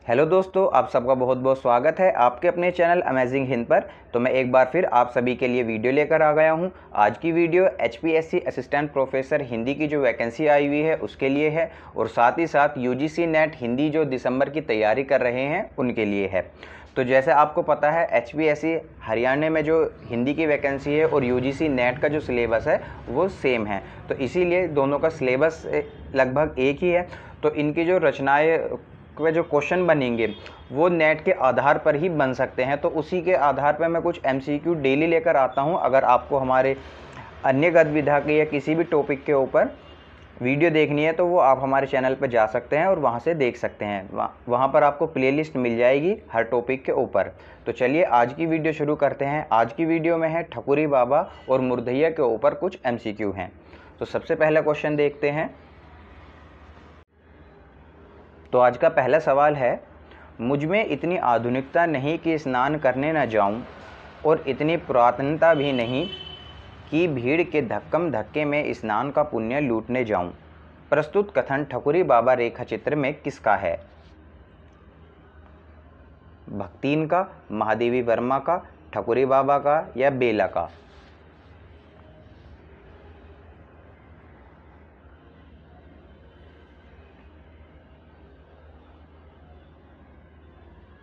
Hello दोस्तों, आप सबका बहुत बहुत स्वागत है आपके अपने चैनल अमेजिंग हिंद पर। तो मैं एक बार फिर आप सभी के लिए वीडियो लेकर आ गया हूं। आज की video HPSC assistant professor Hindi की जो वैकेंसी आई हुई है उसके लिए है, और साथ ही साथ UGC नेट हिंदी जो दिसंबर की तैयारी कर रहे हैं उनके लिए है। तो जैसे आपको पता है HPSC हरियाणा में जो हिंदी की वैकेंसी है और UGC नेट का जो सिलेबस है वो सेम है, तो इसीलिए दोनों का सिलेबस लगभग एक ही है। तो इनकी जो रचनाएँ वे जो क्वेश्चन बनेंगे वो नेट के आधार पर ही बन सकते हैं। तो उसी के आधार पर मैं कुछ MCQ डेली लेकर आता हूं। अगर आपको हमारे अन्य गतिविधि के या किसी भी टॉपिक के ऊपर वीडियो देखनी है तो वो आप हमारे चैनल पर जा सकते हैं और वहां से देख सकते हैं। वहां पर आपको प्लेलिस्ट मिल जाएगी हर टॉपिक के ऊपर। तो चलिए आज की वीडियो शुरू करते हैं। आज की वीडियो में है ठकुरी बाबा और मुर्दैया के ऊपर कुछ MCQ हैं। तो सबसे पहला क्वेश्चन देखते हैं। तो आज का पहला सवाल है, मुझ में इतनी आधुनिकता नहीं कि स्नान करने न जाऊं, और इतनी पुरातनता भी नहीं कि भीड़ के धक्कम धक्के में स्नान का पुण्य लूटने जाऊं। प्रस्तुत कथन ठकुरी बाबा रेखा चित्र में किसका है? भक्तिन का, महादेवी वर्मा का, ठकुरी बाबा का या बेला का?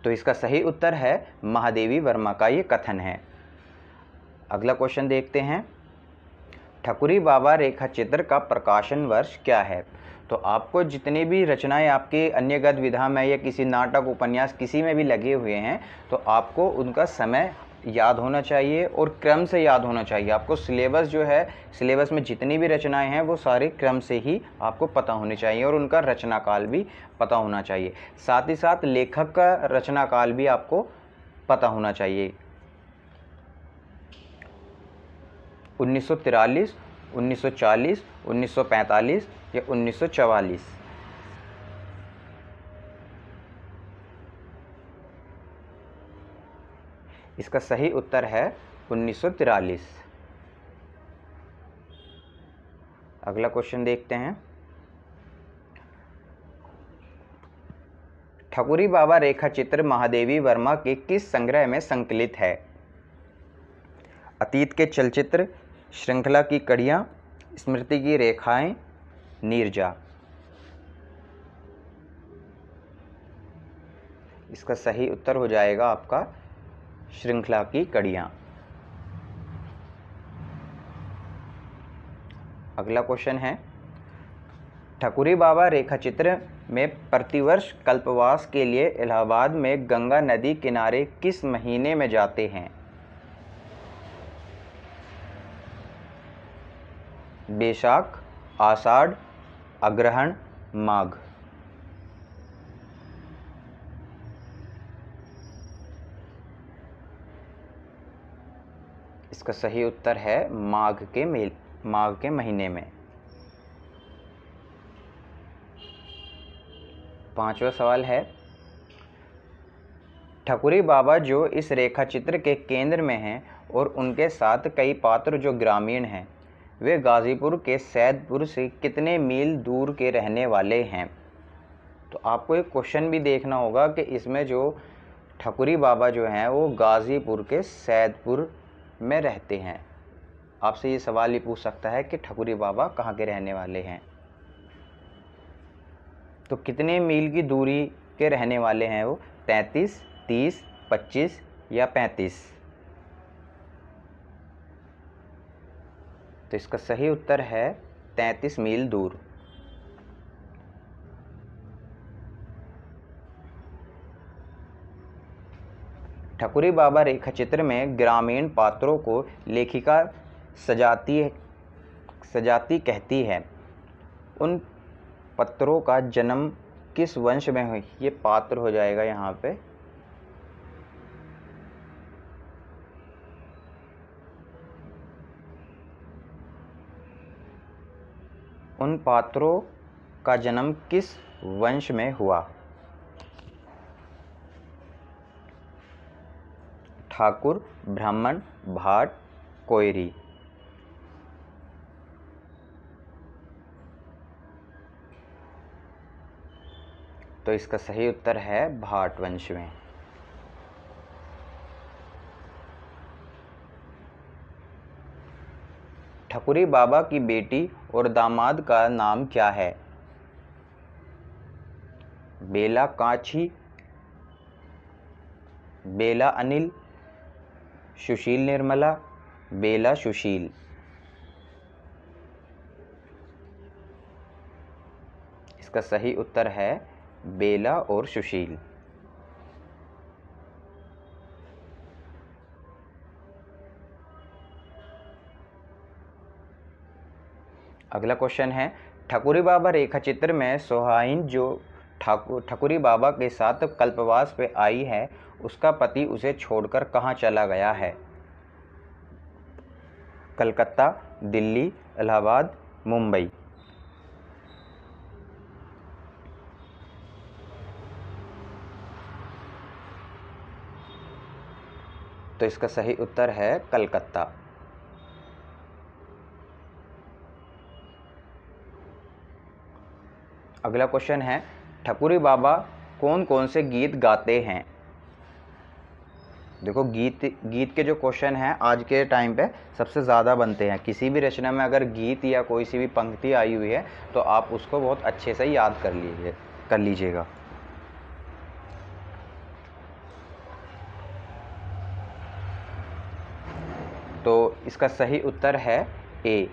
तो इसका सही उत्तर है महादेवी वर्मा का ये कथन है। अगला क्वेश्चन देखते हैं। ठकुरी बाबा रेखा चित्र का प्रकाशन वर्ष क्या है? तो आपको जितनी भी रचनाएं आपके अन्य गतिविधि में या किसी नाटक उपन्यास किसी में भी लगे हुए हैं तो आपको उनका समय याद होना चाहिए और क्रम से याद होना चाहिए। आपको सिलेबस जो है, सिलेबस में जितनी भी रचनाएं हैं वो सारे क्रम से ही आपको पता होनी चाहिए और उनका रचना काल भी पता होना चाहिए। साथ ही साथ लेखक का रचना काल भी आपको पता होना चाहिए। 1943, 1940, 1945 या 1944? इसका सही उत्तर है 1943। अगला क्वेश्चन देखते हैं। ठकुरी बाबा रेखा चित्र महादेवी वर्मा के किस संग्रह में संकलित है? अतीत के चलचित्र, श्रृंखला की कड़ियां, स्मृति की रेखाएं, नीरजा? इसका सही उत्तर हो जाएगा आपका श्रृंखला की कड़ियां। अगला क्वेश्चन है, ठकुरी बाबा रेखा चित्र में प्रतिवर्ष कल्पवास के लिए इलाहाबाद में गंगा नदी किनारे किस महीने में जाते हैं? बैसाख, आषाढ़, अग्रहण, माघ? इसका सही उत्तर है माघ के महीने में। पांचवा सवाल है, ठकुरी बाबा जो इस रेखा चित्र के केंद्र में हैं और उनके साथ कई पात्र जो ग्रामीण हैं, वे गाजीपुर के सैदपुर से कितने मील दूर के रहने वाले हैं? तो आपको एक क्वेश्चन भी देखना होगा कि इसमें जो ठकुरी बाबा जो हैं वो गाजीपुर के सैदपुर में रहते हैं। आपसे ये सवाल ही पूछ सकता है कि ठकुरी बाबा कहाँ के रहने वाले हैं। तो कितने मील की दूरी के रहने वाले हैं वो? 33, 30, 25 या 35? तो इसका सही उत्तर है 33 मील दूर। ठकुरी बाबा रेखा चित्र में ग्रामीण पात्रों को लेखिका सजाती कहती है। उन पात्रों का जन्म किस वंश में हुई? ये पात्र हो जाएगा यहाँ पे। उन पात्रों का जन्म किस वंश में हुआ? ठाकुर, ब्राह्मण, भाट, कोयरी? तो इसका सही उत्तर है भाट वंश में। ठकुरी बाबा की बेटी और दामाद का नाम क्या है? बेला कांची, बेला अनिल, सुशील निर्मला, बेला सुशील। इसका सही उत्तर है बेला और सुशील। अगला क्वेश्चन है, ठकुरी बाबा रेखा चित्र में सोहाइन जो ठकुरी बाबा के साथ कल्पवास पे आई है, उसका पति उसे छोड़कर कहाँ चला गया है? कलकत्ता, दिल्ली, इलाहाबाद, मुंबई। तो इसका सही उत्तर है कलकत्ता। अगला क्वेश्चन है, ठकुरी बाबा कौन कौन से गीत गाते हैं? देखो, गीत के जो क्वेश्चन हैं आज के टाइम पे सबसे ज़्यादा बनते हैं। किसी भी रचना में अगर गीत या कोई सी भी पंक्ति आई हुई है तो आप उसको बहुत अच्छे से याद कर लीजिएगा। तो इसका सही उत्तर है ए,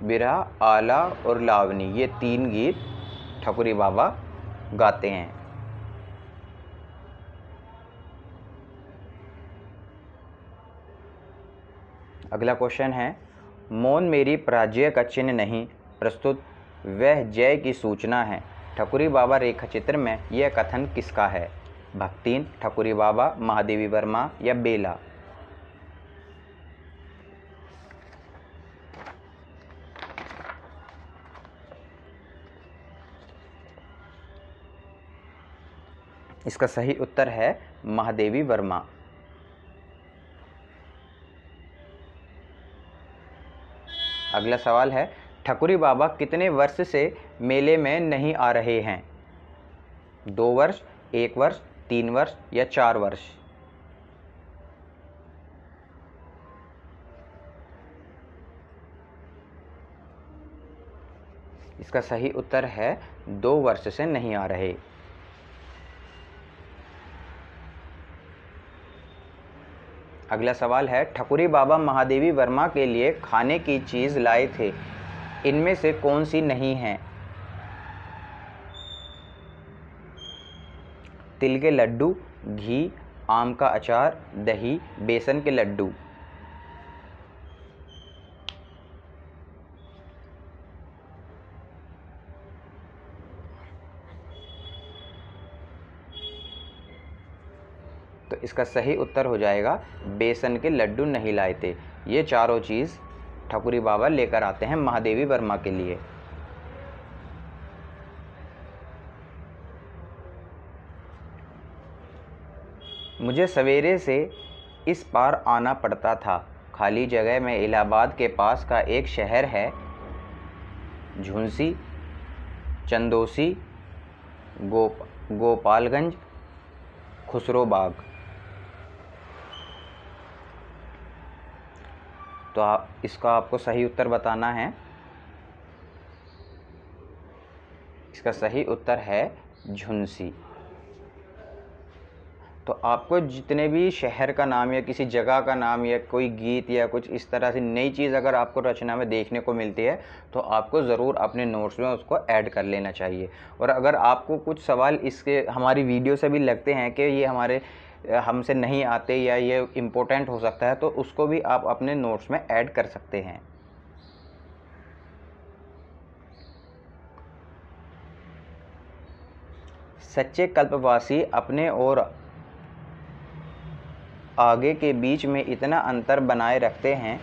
बिरहा, आला और लावनी। ये 3 गीत ठकुरी बाबा गाते हैं। अगला क्वेश्चन है, मौन मेरी पराजय का चिन्ह नहीं, प्रस्तुत वह जय की सूचना है। ठकुरी बाबा रेखा चित्र में यह कथन किसका है? भक्तिन, ठकुरी बाबा, महादेवी वर्मा या बेला? इसका सही उत्तर है महादेवी वर्मा। अगला सवाल है, ठकुरी बाबा कितने वर्ष से मेले में नहीं आ रहे हैं? 2 वर्ष, 1 वर्ष, 3 वर्ष या 4 वर्ष? इसका सही उत्तर है 2 वर्ष से नहीं आ रहे। अगला सवाल है, ठकुरी बाबा महादेवी वर्मा के लिए खाने की चीज़ लाए थे, इनमें से कौन सी नहीं है? तिल के लड्डू, घी, आम का अचार, दही, बेसन के लड्डू? तो इसका सही उत्तर हो जाएगा बेसन के लड्डू नहीं लाए थे। ये चारों चीज़ ठकुरी बाबा लेकर आते हैं महादेवी वर्मा के लिए। मुझे सवेरे से इस पार आना पड़ता था, खाली जगह में इलाहाबाद के पास का एक शहर है, झुंसी, चंदौसी, गोपालगंज, खुसरोबाग। तो इसका आपको सही उत्तर बताना है। इसका सही उत्तर है झुंसी। तो आपको जितने भी शहर का नाम या किसी जगह का नाम या कोई गीत या कुछ इस तरह से नई चीज़ अगर आपको रचना में देखने को मिलती है तो आपको ज़रूर अपने नोट्स में उसको ऐड कर लेना चाहिए। और अगर आपको कुछ सवाल इसके हमारी वीडियो से भी लगते हैं कि ये हमसे नहीं आते या ये इम्पोर्टेंट हो सकता है, तो उसको भी आप अपने नोट्स में ऐड कर सकते हैं। सच्चे कल्पवासी अपने और आगे के बीच में इतना अंतर बनाए रखते हैं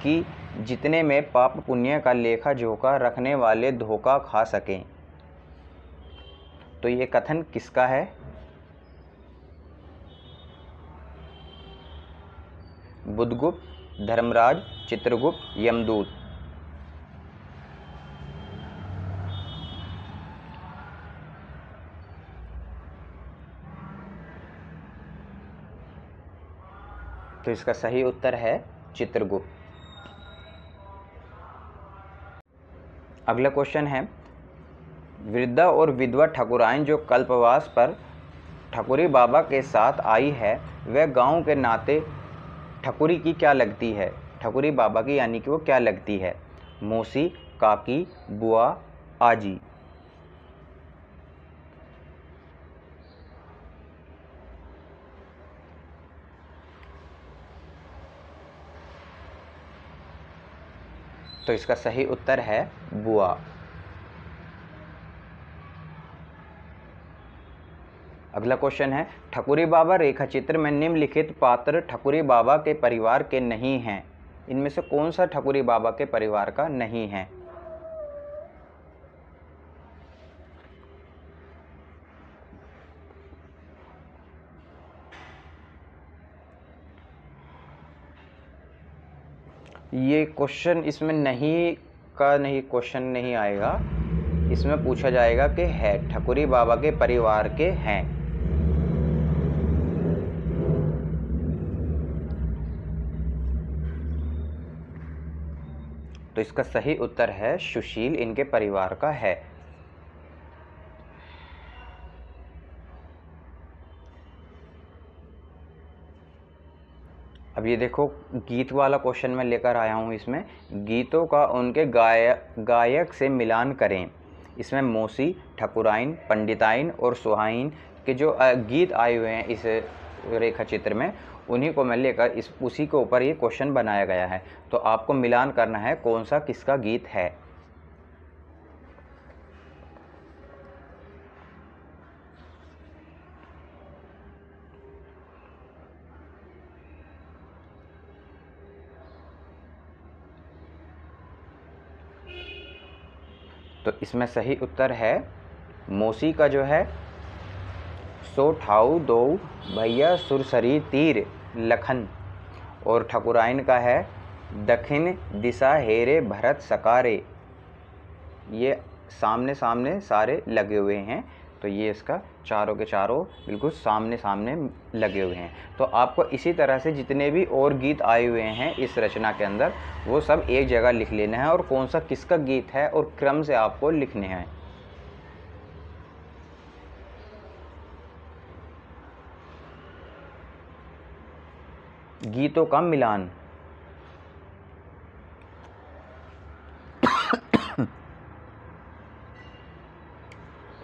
कि जितने में पाप पुण्य का लेखा जोखा रखने वाले धोखा खा सकें। तो ये कथन किसका है? बुद्धगुप्त, धर्मराज, चित्रगुप्त, यमदूत? तो इसका सही उत्तर है चित्रगुप्त। अगला क्वेश्चन है, वृद्धा और विधवा ठाकुराइन जो कल्पवास पर ठकुरी बाबा के साथ आई है, वह गांव के नाते ठकुरी की क्या लगती है? ठकुरी बाबा की यानी कि वो क्या लगती है? मौसी, काकी, बुआ, आजी। तो इसका सही उत्तर है बुआ। अगला क्वेश्चन है, ठकुरी बाबा रेखा चित्र में निम्नलिखित पात्र ठकुरी बाबा के परिवार के नहीं हैं। इनमें से कौन सा ठकुरी बाबा के परिवार का नहीं है? ये क्वेश्चन इसमें नहीं का नहीं क्वेश्चन नहीं आएगा। इसमें पूछा जाएगा कि है ठकुरी बाबा के परिवार के हैं। तो इसका सही उत्तर है सुशील इनके परिवार का है। अब ये देखो, गीत वाला क्वेश्चन मैं लेकर आया हूँ। इसमें गीतों का उनके गायक से मिलान करें। इसमें मौसी, ठकुराइन, पंडिताइन और सुहाइन के जो गीत आए हुए हैं इस रेखा चित्र में, उन्हीं को मैं लेकर उसी के ऊपर ये क्वेश्चन बनाया गया है। तो आपको मिलान करना है कौन सा किसका गीत है। तो इसमें सही उत्तर है मौसी का जो है, सो ठाऊ दो भैया सुरसरी तीर लखन। और ठकुराइन का है, दक्षिण दिशा हेरे भरत सकारे। ये सामने सामने सारे लगे हुए हैं। तो ये इसका चारों के चारों बिल्कुल सामने सामने लगे हुए हैं। तो आपको इसी तरह से जितने भी और गीत आए हुए हैं इस रचना के अंदर, वो सब एक जगह लिख लेना है और कौन सा किसका गीत है और क्रम से आपको लिखने हैं। गीतों का मिलान।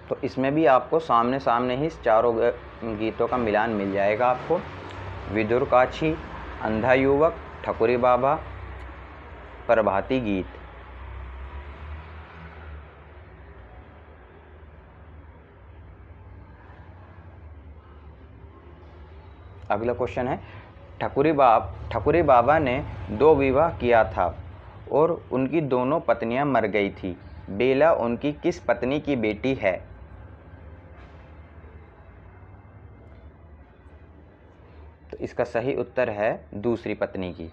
तो इसमें भी आपको सामने सामने ही चारों गीतों का मिलान मिल जाएगा आपको। विदुर काछी, अंधा युवक, ठकुरी बाबा, प्रभाती गीत। अगला क्वेश्चन है, ठकुरी बाबा ने 2 विवाह किया था और उनकी दोनों पत्नियां मर गई थी। बेला उनकी किस पत्नी की बेटी है? तो इसका सही उत्तर है दूसरी पत्नी की।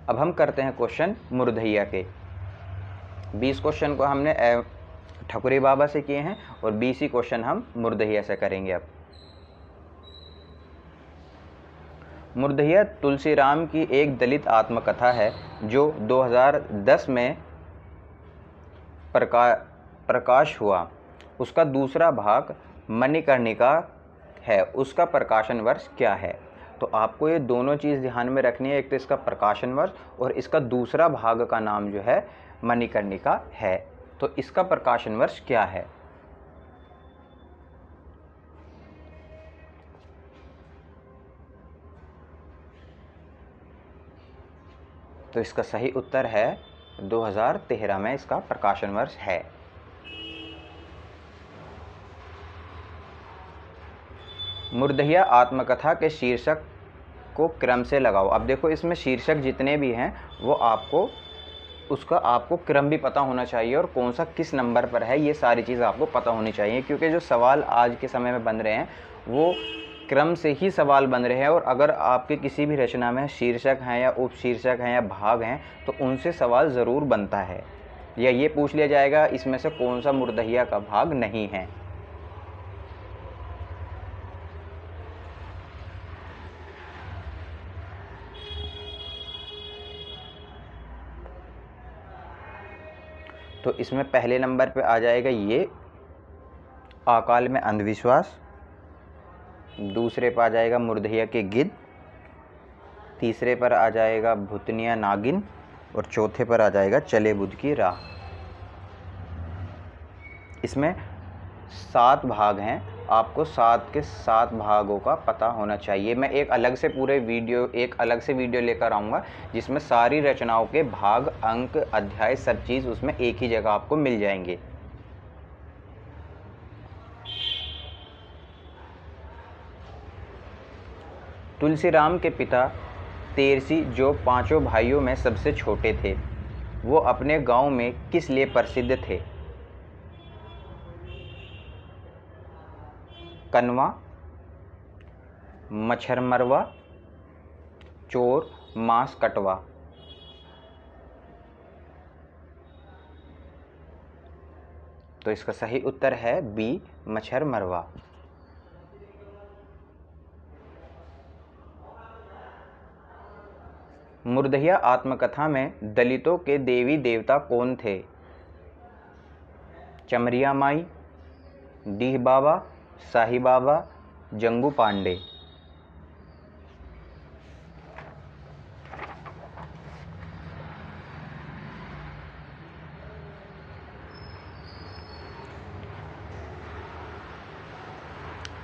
अब हम करते हैं क्वेश्चन मुर्दहिया के। 20 क्वेश्चन को हमने ठकुरी बाबा से किए हैं और 20 ही क्वेश्चन हम मुर्दहिया से करेंगे। अब मुर्दहिया तुलसीराम की एक दलित आत्मकथा है जो 2010 में प्रकाश हुआ। उसका दूसरा भाग मणिकर्णिका है। उसका प्रकाशन वर्ष क्या है? तो आपको ये दोनों चीज़ ध्यान में रखनी है। एक तो इसका प्रकाशन वर्ष और इसका दूसरा भाग का नाम जो है मणिकर्णिका है। तो इसका प्रकाशन वर्ष क्या है? तो इसका सही उत्तर है 2013 में इसका प्रकाशन वर्ष है। मुर्दहिया आत्मकथा के शीर्षक को क्रम से लगाओ। अब देखो, इसमें शीर्षक जितने भी हैं वो आपको क्रम भी पता होना चाहिए और कौन सा किस नंबर पर है, ये सारी चीज़ आपको पता होनी चाहिए। क्योंकि जो सवाल आज के समय में बन रहे हैं वो क्रम से ही सवाल बन रहे हैं। और अगर आपके किसी भी रचना में शीर्षक हैं या उपशीर्षक हैं या भाग हैं तो उनसे सवाल ज़रूर बनता है। या ये पूछ लिया जाएगा इसमें से कौन सा मूर्धइया का भाग नहीं है। तो इसमें पहले नंबर पे आ जाएगा ये आकाल में अंधविश्वास, दूसरे पर आ जाएगा मूर्धइया के गिद्ध, तीसरे पर आ जाएगा भूतनिया नागिन और चौथे पर आ जाएगा चले बुध की राह। इसमें 7 भाग हैं, आपको 7 के 7 भागों का पता होना चाहिए। मैं एक अलग से वीडियो लेकर आऊँगा जिसमें सारी रचनाओं के भाग, अंक, अध्याय, सब चीज़ उसमें एक ही जगह आपको मिल जाएंगे। तुलसीराम के पिता तेरसी, जो 5 भाइयों में सबसे छोटे थे, वो अपने गांव में किस लिए प्रसिद्ध थे? कनवा, मच्छर मरवा, चोर, मांस कटवा। तो इसका सही उत्तर है बी, मच्छर मरवा। मूर्धइया आत्मकथा में दलितों के देवी देवता कौन थे? चमरिया माई, डीह बाबा, साही बाबा, जंगू पांडे।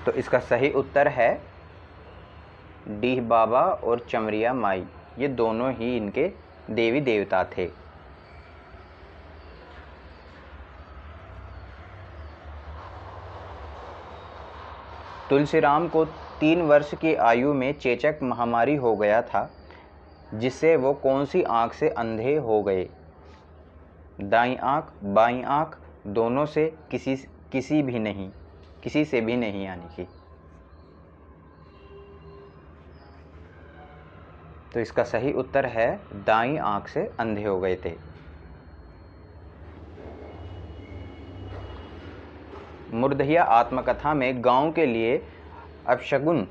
तो इसका सही उत्तर है डीह बाबा और चमरिया माई, ये दोनों ही इनके देवी देवता थे। तुलसीराम को 3 वर्ष की आयु में चेचक महामारी हो गया था, जिससे वो कौन सी आँख से अंधे हो गए? दाईं आँख, बाईं आँख, दोनों से किसी से भी नहीं यानी कि। तो इसका सही उत्तर है दाईं आँख से अंधे हो गए थे। मूर्धइया आत्मकथा में गांव के लिए अपशकुन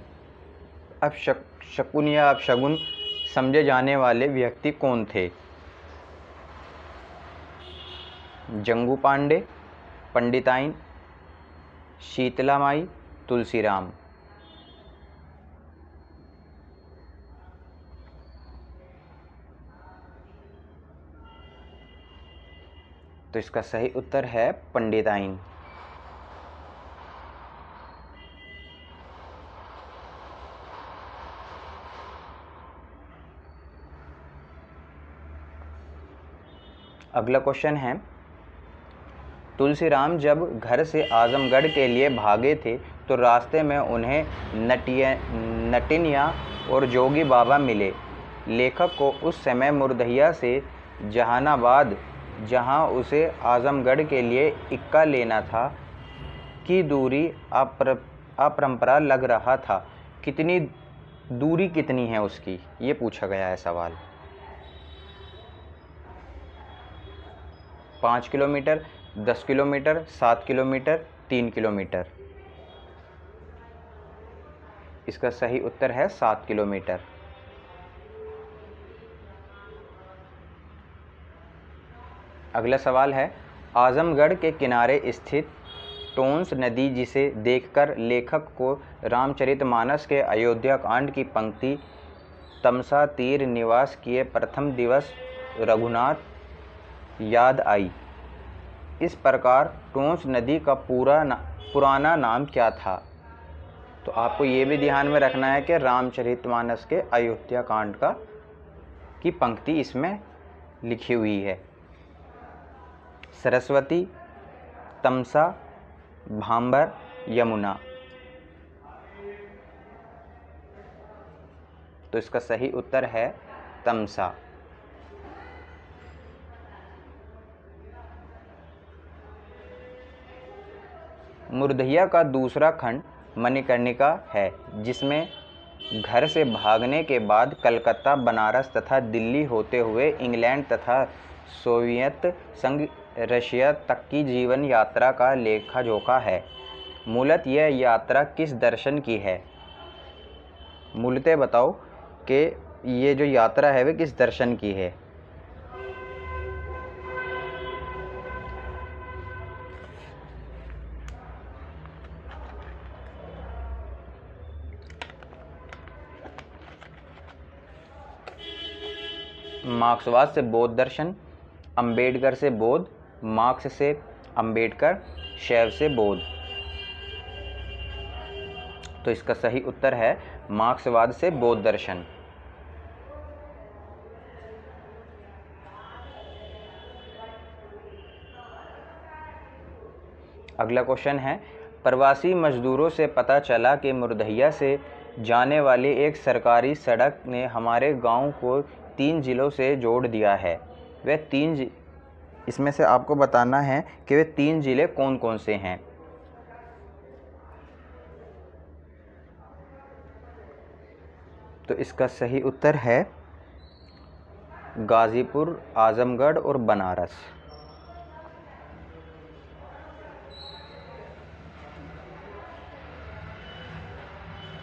समझे जाने वाले व्यक्ति कौन थे? जंगू पांडे, पंडिताइन, शीतला माई, तुलसीराम। तो इसका सही उत्तर है पंडिताइन। अगला क्वेश्चन है, तुलसीराम जब घर से आजमगढ़ के लिए भागे थे तो रास्ते में उन्हें नटिनिया और जोगी बाबा मिले। लेखक को उस समय मूर्धइया से जहानाबाद, जहां उसे आजमगढ़ के लिए इक्का लेना था, की दूरी अपरंपरा लग रहा था। दूरी कितनी है उसकी, ये पूछा गया है सवाल। 5 किलोमीटर, 10 किलोमीटर, 7 किलोमीटर, 3 किलोमीटर। इसका सही उत्तर है 7 किलोमीटर। अगला सवाल है, आजमगढ़ के किनारे स्थित टोंस नदी, जिसे देखकर लेखक को रामचरितमानस के अयोध्या कांड की पंक्ति तमसा तीर निवास किए प्रथम दिवस रघुनाथ याद आई। इस प्रकार टोंस नदी का पुराना नाम क्या था? तो आपको ये भी ध्यान में रखना है कि रामचरितमानस के अयोध्या कांड की पंक्ति इसमें लिखी हुई है। सरस्वती, तमसा, भांबर, यमुना। तो इसका सही उत्तर है तमसा। मूर्धइया का दूसरा खंड मणिकर्णिका है, जिसमें घर से भागने के बाद कलकत्ता, बनारस तथा दिल्ली होते हुए इंग्लैंड तथा सोवियत संघ रशिया तक की जीवन यात्रा का लेखा जोखा है। मूलतः यह यात्रा किस दर्शन की है? मूलतः बताओ कि ये जो यात्रा है वह किस दर्शन की है। मार्क्सवाद से बौद्ध दर्शन, अंबेडकर से बौद्ध, मार्क्स से अंबेडकर, शैव से बौद्ध। तो इसका सही उत्तर है मार्क्सवाद से बौद्ध दर्शन। अगला क्वेश्चन है, प्रवासी मजदूरों से पता चला कि मुर्दहिया से जाने वाली एक सरकारी सड़क ने हमारे गांव को 3 जिलों से जोड़ दिया है। वह इसमें से आपको बताना है कि वे 3 जिले कौन कौन से हैं। तो इसका सही उत्तर है गाजीपुर, आजमगढ़ और बनारस।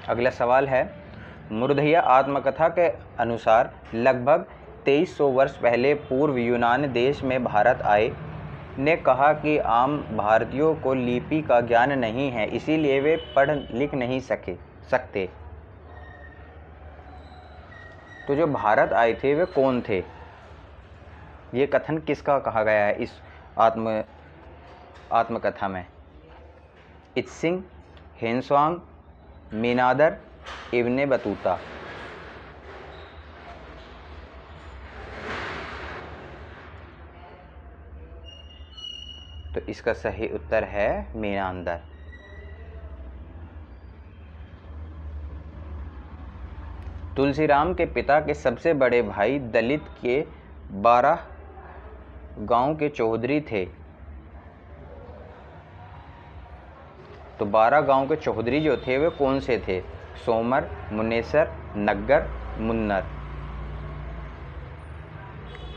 अगला सवाल है, मुर्दहिया आत्मकथा के अनुसार लगभग 2300 वर्ष पहले पूर्व यूनान देश में भारत आए ने कहा कि आम भारतीयों को लिपि का ज्ञान नहीं है, इसीलिए वे पढ़ लिख नहीं सकते। तो जो भारत आए थे वे कौन थे? ये कथन किसका कहा गया है इस आत्मकथा में? Itsing, हेनस्वांग, मीनादर, Ibn Battuta. तो इसका सही उत्तर है मीनांदर। तुलसीराम के पिता के सबसे बड़े भाई दलित के 12 गांव के चौधरी थे। तो 12 गांव के चौधरी जो थे वे कौन से थे? सोमर, मुनेसर, नग्गर, मुन्नर।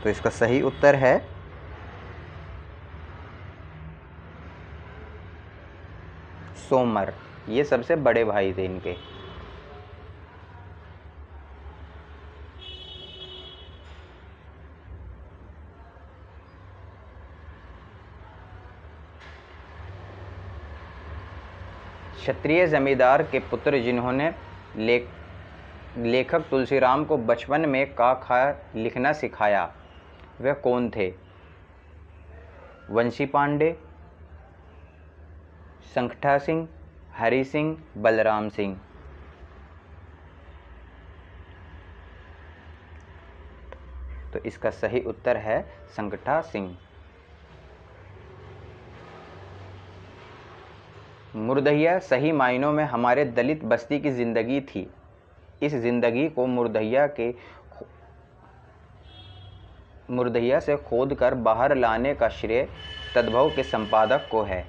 तो इसका सही उत्तर है सोमर। ये सबसे बड़े भाई थे इनके। क्षत्रिय जमींदार के पुत्र जिन्होंने लेखक तुलसीराम को बचपन में क ख लिखना सिखाया वह कौन थे? वंशी पांडे, संकटा सिंह, हरि सिंह, बलराम सिंह। तो इसका सही उत्तर है संकटा सिंह। मुर्दहिया सही मायनों में हमारे दलित बस्ती की जिंदगी थी। इस जिंदगी को मुर्दहिया से खोदकर बाहर लाने का श्रेय तद्भव के संपादक को है।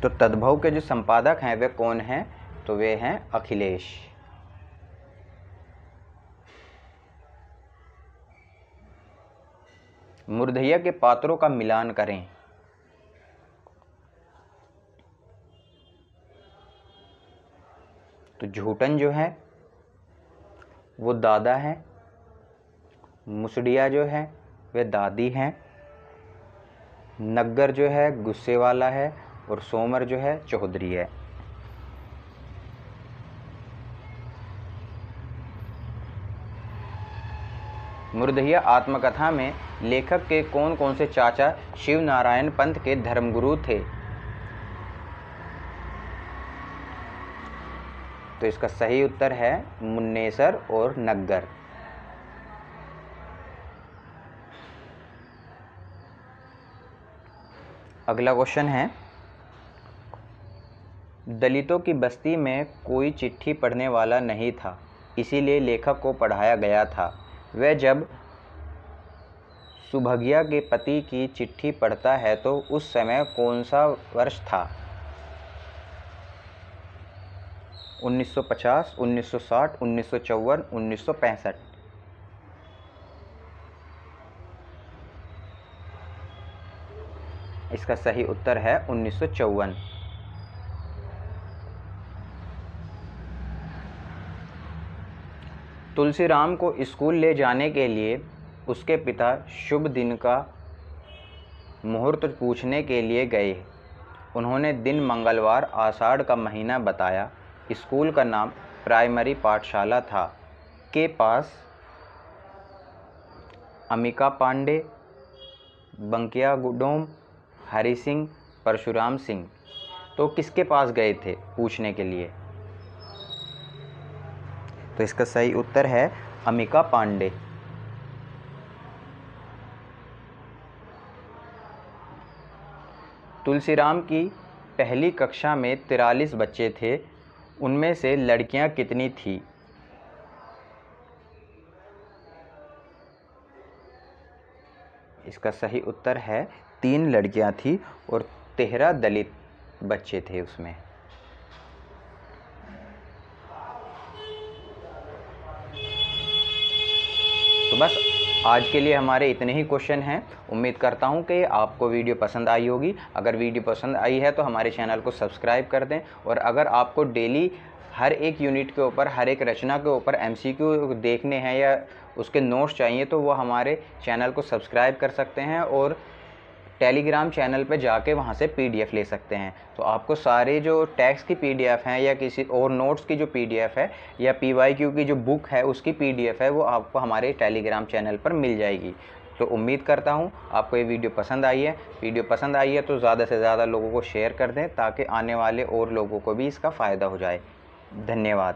तो तद्भव के जो संपादक हैं वे कौन हैं? तो वे हैं अखिलेश। मुर्दहिया के पात्रों का मिलान करें। तो झूठन जो है वो दादा है, मुसड़िया जो है वे दादी हैं, नग्गर जो है गुस्से वाला है और सोमर जो है चौधरी है। मुर्दहिया आत्मकथा में लेखक के कौन कौन से चाचा शिव नारायण पंथ के धर्मगुरु थे? तो इसका सही उत्तर है मुन्नेसर और नग्गर। अगला क्वेश्चन है, दलितों की बस्ती में कोई चिट्ठी पढ़ने वाला नहीं था, इसीलिए लेखक को पढ़ाया गया था। वह जब सुभगिया के पति की चिट्ठी पढ़ता है तो उस समय कौन सा वर्ष था? 1950, 1960, 1954, 1965। इसका सही उत्तर है 1954। तुलसीराम को स्कूल ले जाने के लिए उसके पिता शुभ दिन का मुहूर्त पूछने के लिए गए। उन्होंने दिन मंगलवार आषाढ़ का महीना बताया। स्कूल का नाम प्राइमरी पाठशाला था। के पास अमिका पांडे, बंकिया डोम, हरि सिंह, परशुराम सिंह। तो किसके पास गए थे पूछने के लिए? तो इसका सही उत्तर है अमिका पांडे। तुलसीराम की पहली कक्षा में 43 बच्चे थे। उनमें से लड़कियां कितनी थी? इसका सही उत्तर है 3 लड़कियां थी और 13 दलित बच्चे थे उसमें। तो बस आज के लिए हमारे इतने ही क्वेश्चन हैं। उम्मीद करता हूं कि आपको वीडियो पसंद आई होगी। अगर वीडियो पसंद आई है तो हमारे चैनल को सब्सक्राइब कर दें, और अगर आपको डेली हर एक यूनिट के ऊपर, हर एक रचना के ऊपर MCQ देखने हैं या उसके नोट्स चाहिए तो वो हमारे चैनल को सब्सक्राइब कर सकते हैं और टेलीग्राम चैनल पे जाके वहाँ से PDF ले सकते हैं। तो आपको सारे जो टैक्स की PDF हैं या किसी और नोट्स की जो PDF है या PYQ की जो बुक है उसकी PDF है, वो आपको हमारे टेलीग्राम चैनल पर मिल जाएगी। तो उम्मीद करता हूँ आपको ये वीडियो पसंद आई है। वीडियो पसंद आई है तो ज़्यादा से ज़्यादा लोगों को शेयर कर दें ताकि आने वाले और लोगों को भी इसका फ़ायदा हो जाए। धन्यवाद।